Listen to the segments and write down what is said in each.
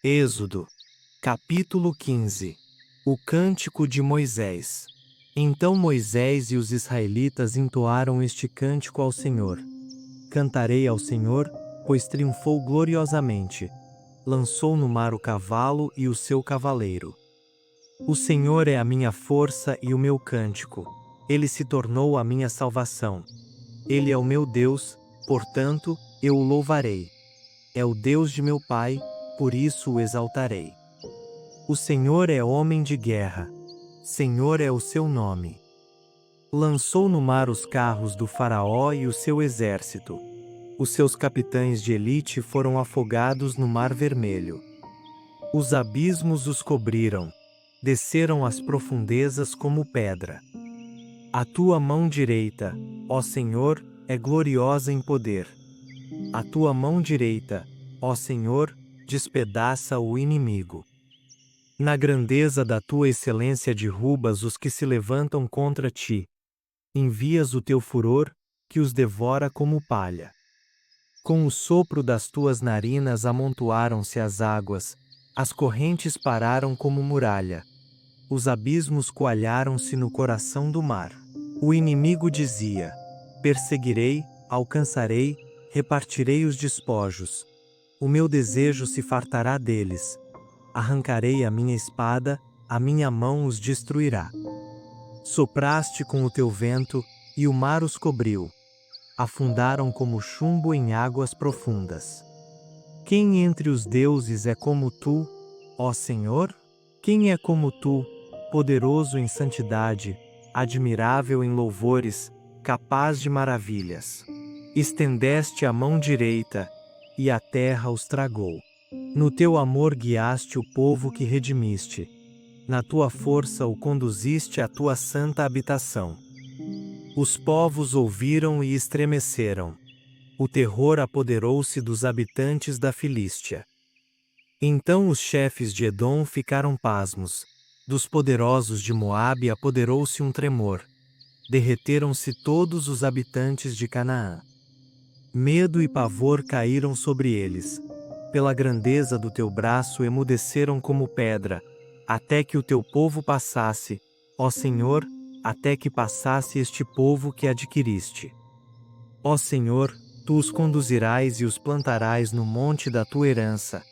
Êxodo, capítulo 15. O cântico de Moisés. Então Moisés e os israelitas entoaram este cântico ao Senhor. Cantarei ao Senhor, pois triunfou gloriosamente. Lançou no mar o cavalo e o seu cavaleiro. O Senhor é a minha força e o meu cântico. Ele se tornou a minha salvação. Ele é o meu Deus, portanto, eu o louvarei. É o Deus de meu pai, por isso o exaltarei. O Senhor é homem de guerra. Senhor é o seu nome. Lançou no mar os carros do Faraó e o seu exército. Os seus capitães de elite foram afogados no Mar Vermelho. Os abismos os cobriram. Desceram às profundezas como pedra. A tua mão direita, ó Senhor, é gloriosa em poder. A tua mão direita, ó Senhor, despedaça o inimigo. Na grandeza da tua excelência derrubas os que se levantam contra ti. Envias o teu furor, que os devora como palha. Com o sopro das tuas narinas amontoaram-se as águas, as correntes pararam como muralha. Os abismos coalharam-se no coração do mar. O inimigo dizia: perseguirei, alcançarei, repartirei os despojos. O meu desejo se fartará deles. Arrancarei a minha espada, a minha mão os destruirá. Sopraste com o teu vento, e o mar os cobriu. Afundaram como chumbo em águas profundas. Quem entre os deuses é como tu, ó Senhor? Quem é como tu, poderoso em santidade, admirável em louvores, capaz de maravilhas? Estendeste a mão direita, e a terra os tragou. No teu amor guiaste o povo que redimiste. Na tua força o conduziste à tua santa habitação. Os povos ouviram e estremeceram. O terror apoderou-se dos habitantes da Filístia. Então os chefes de Edom ficaram pasmos. Dos poderosos de Moabe apoderou-se um tremor. Derreteram-se todos os habitantes de Canaã. Medo e pavor caíram sobre eles. Pela grandeza do teu braço emudeceram como pedra, até que o teu povo passasse, ó Senhor, até que passasse este povo que adquiriste. Ó Senhor, tu os conduzirás e os plantarás no monte da tua herança,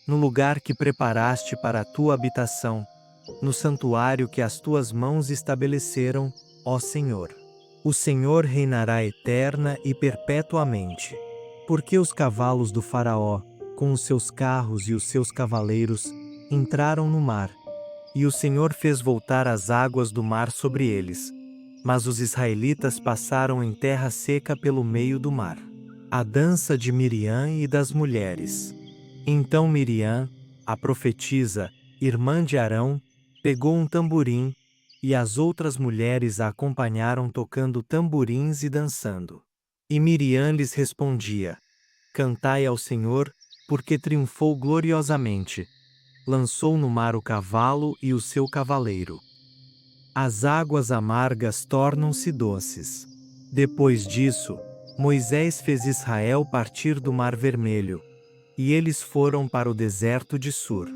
no lugar que preparaste para a tua habitação, no santuário que as tuas mãos estabeleceram, ó Senhor. O Senhor reinará eterna e perpetuamente. Porque os cavalos do Faraó, com os seus carros e os seus cavaleiros, entraram no mar, e o Senhor fez voltar as águas do mar sobre eles. Mas os israelitas passaram em terra seca pelo meio do mar. A dança de Miriam e das mulheres. Então Miriam, a profetisa, irmã de Arão, pegou um tamborim, e as outras mulheres a acompanharam tocando tamborins e dançando. E Miriam lhes respondia: cantai ao Senhor, porque triunfou gloriosamente. Lançou no mar o cavalo e o seu cavaleiro. As águas amargas tornam-se doces. Depois disso, Moisés fez Israel partir do Mar Vermelho, e eles foram para o deserto de Sur.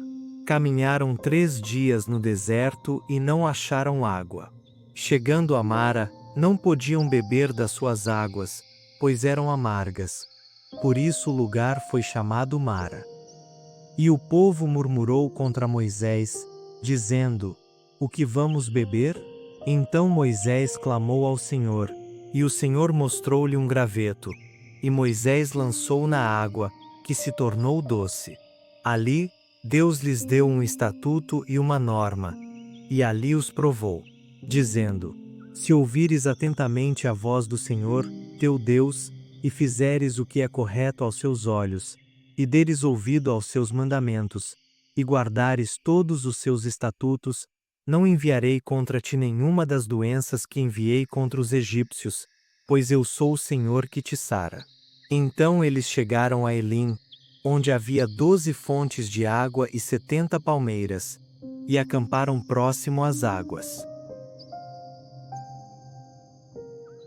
Caminharam 3 dias no deserto e não acharam água. Chegando a Mara, não podiam beber das suas águas, pois eram amargas. Por isso o lugar foi chamado Mara. E o povo murmurou contra Moisés, dizendo: o que vamos beber? Então Moisés clamou ao Senhor, e o Senhor mostrou-lhe um graveto, e Moisés lançou na água, que se tornou doce. Ali, Deus lhes deu um estatuto e uma norma, e ali os provou, dizendo: se ouvires atentamente a voz do Senhor, teu Deus, e fizeres o que é correto aos seus olhos, e deres ouvido aos seus mandamentos, e guardares todos os seus estatutos, não enviarei contra ti nenhuma das doenças que enviei contra os egípcios, pois eu sou o Senhor que te sara. Então eles chegaram a Elim, onde havia 12 fontes de água e 70 palmeiras, e acamparam próximo às águas.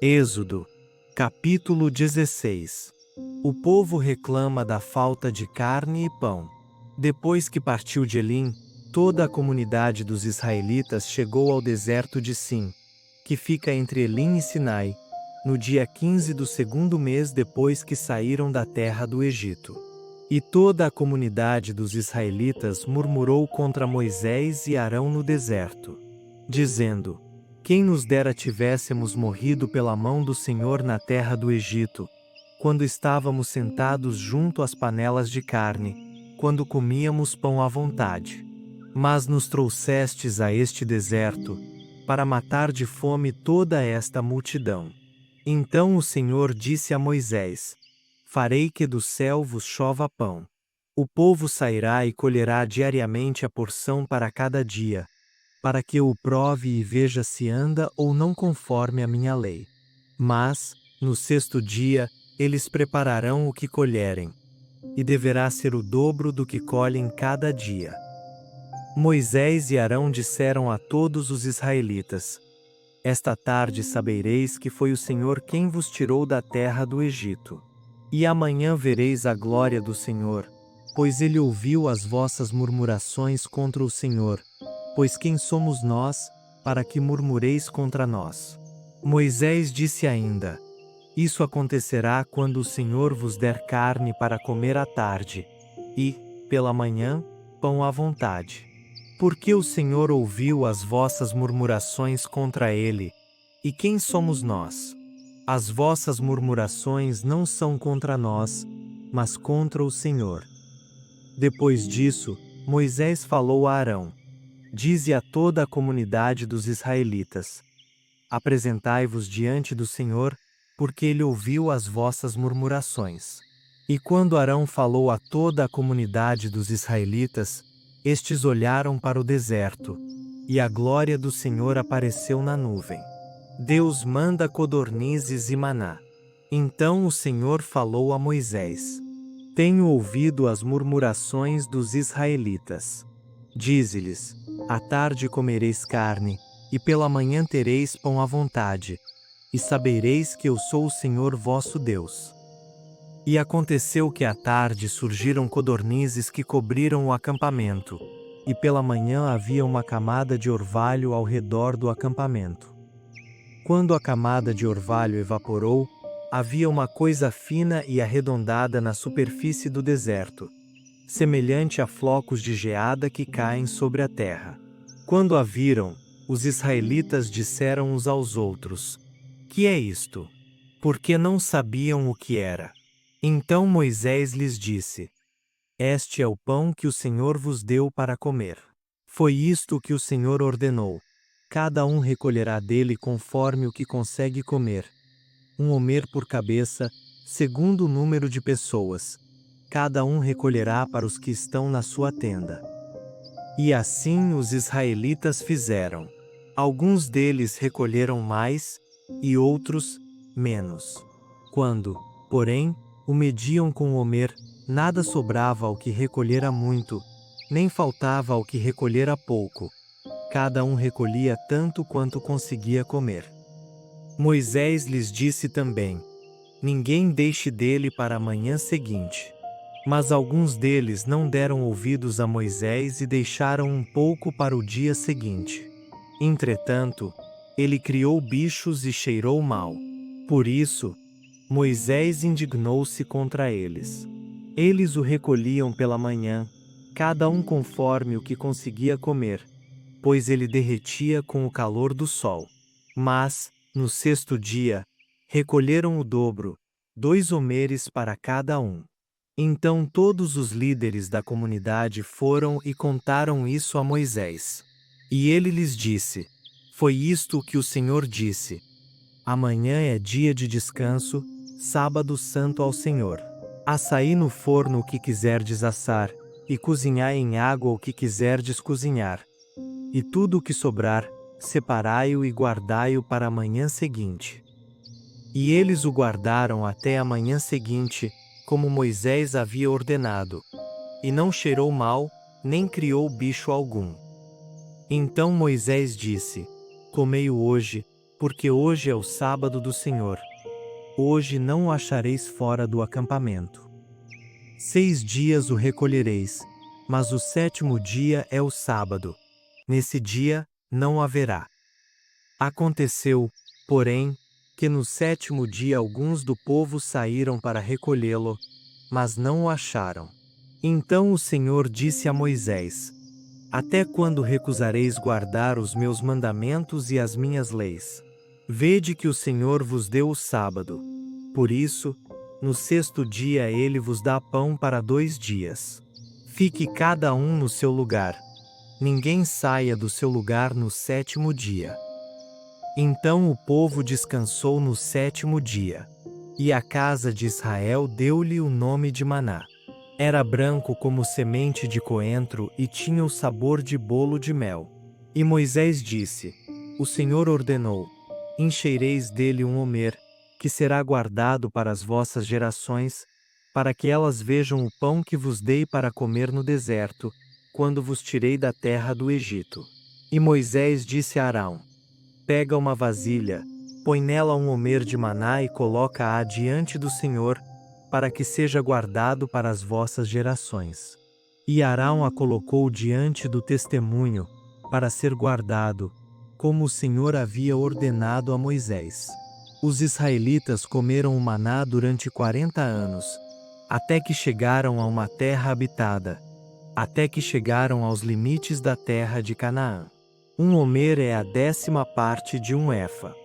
Êxodo, capítulo 16. O povo reclama da falta de carne e pão. Depois que partiu de Elim, toda a comunidade dos israelitas chegou ao deserto de Sim, que fica entre Elim e Sinai, no dia 15 do segundo mês depois que saíram da terra do Egito. E toda a comunidade dos israelitas murmurou contra Moisés e Arão no deserto, dizendo: quem nos dera tivéssemos morrido pela mão do Senhor na terra do Egito, quando estávamos sentados junto às panelas de carne, quando comíamos pão à vontade. Mas nos trouxestes a este deserto, para matar de fome toda esta multidão. Então o Senhor disse a Moisés: farei que do céu vos chova pão. O povo sairá e colherá diariamente a porção para cada dia, para que eu o prove e veja se anda ou não conforme a minha lei. Mas, no sexto dia, eles prepararão o que colherem, e deverá ser o dobro do que colhem cada dia. Moisés e Arão disseram a todos os israelitas: esta tarde sabereis que foi o Senhor quem vos tirou da terra do Egito. E amanhã vereis a glória do Senhor, pois ele ouviu as vossas murmurações contra o Senhor. Pois quem somos nós, para que murmureis contra nós? Moisés disse ainda: isso acontecerá quando o Senhor vos der carne para comer à tarde, e, pela manhã, pão à vontade. Porque o Senhor ouviu as vossas murmurações contra ele. E quem somos nós? As vossas murmurações não são contra nós, mas contra o Senhor. Depois disso, Moisés falou a Arão: dize a toda a comunidade dos israelitas: apresentai-vos diante do Senhor, porque ele ouviu as vossas murmurações. E quando Arão falou a toda a comunidade dos israelitas, estes olharam para o deserto, e a glória do Senhor apareceu na nuvem. Deus manda codornizes e maná. Então o Senhor falou a Moisés: tenho ouvido as murmurações dos israelitas. Dize-lhes: à tarde comereis carne, e pela manhã tereis pão à vontade, e sabereis que eu sou o Senhor vosso Deus. E aconteceu que à tarde surgiram codornizes que cobriram o acampamento, e pela manhã havia uma camada de orvalho ao redor do acampamento. Quando a camada de orvalho evaporou, havia uma coisa fina e arredondada na superfície do deserto, semelhante a flocos de geada que caem sobre a terra. Quando a viram, os israelitas disseram uns aos outros: que é isto? Porque não sabiam o que era. Então Moisés lhes disse: este é o pão que o Senhor vos deu para comer. Foi isto que o Senhor ordenou: cada um recolherá dele conforme o que consegue comer, um homer por cabeça, segundo o número de pessoas. Cada um recolherá para os que estão na sua tenda. E assim os israelitas fizeram. Alguns deles recolheram mais, e outros, menos. Quando, porém, o mediam com o homer, nada sobrava ao que recolhera muito, nem faltava ao que recolhera pouco. Cada um recolhia tanto quanto conseguia comer. Moisés lhes disse também: ninguém deixe dele para a manhã seguinte. Mas alguns deles não deram ouvidos a Moisés e deixaram um pouco para o dia seguinte. Entretanto, ele criou bichos e cheirou mal. Por isso, Moisés indignou-se contra eles. Eles o recolhiam pela manhã, cada um conforme o que conseguia comer, pois ele derretia com o calor do sol. Mas, no sexto dia, recolheram o dobro, 2 homeres para cada um. Então todos os líderes da comunidade foram e contaram isso a Moisés. E ele lhes disse: foi isto o que o Senhor disse: amanhã é dia de descanso, sábado santo ao Senhor. Assaí no forno o que quiserdes assar, e cozinhai em água o que quiserdes cozinhar. E tudo o que sobrar, separai-o e guardai-o para a manhã seguinte. E eles o guardaram até a manhã seguinte, como Moisés havia ordenado. E não cheirou mal, nem criou bicho algum. Então Moisés disse: comei-o hoje, porque hoje é o sábado do Senhor. Hoje não o achareis fora do acampamento. 6 dias o recolhereis, mas o sétimo dia é o sábado. Nesse dia não haverá. Aconteceu, porém, que no sétimo dia alguns do povo saíram para recolhê-lo, mas não o acharam. Então o Senhor disse a Moisés: Até quando recusareis guardar os meus mandamentos e as minhas leis? Vede que o Senhor vos deu o sábado. Por isso, no sexto dia ele vos dá pão para 2 dias. Fique cada um no seu lugar. Ninguém saia do seu lugar no sétimo dia. Então o povo descansou no sétimo dia. E a casa de Israel deu-lhe o nome de Maná. Era branco como semente de coentro e tinha o sabor de bolo de mel. E Moisés disse: O Senhor ordenou: Enchereis dele um homer, que será guardado para as vossas gerações, para que elas vejam o pão que vos dei para comer no deserto, quando vos tirei da terra do Egito. E Moisés disse a Arão: Pega uma vasilha, põe nela um homer de maná e coloca-a diante do Senhor, para que seja guardado para as vossas gerações. E Arão a colocou diante do testemunho, para ser guardado, como o Senhor havia ordenado a Moisés. Os israelitas comeram o maná durante 40 anos, até que chegaram a uma terra habitada, até que chegaram aos limites da terra de Canaã. Um homer é a 10ª parte de um efa.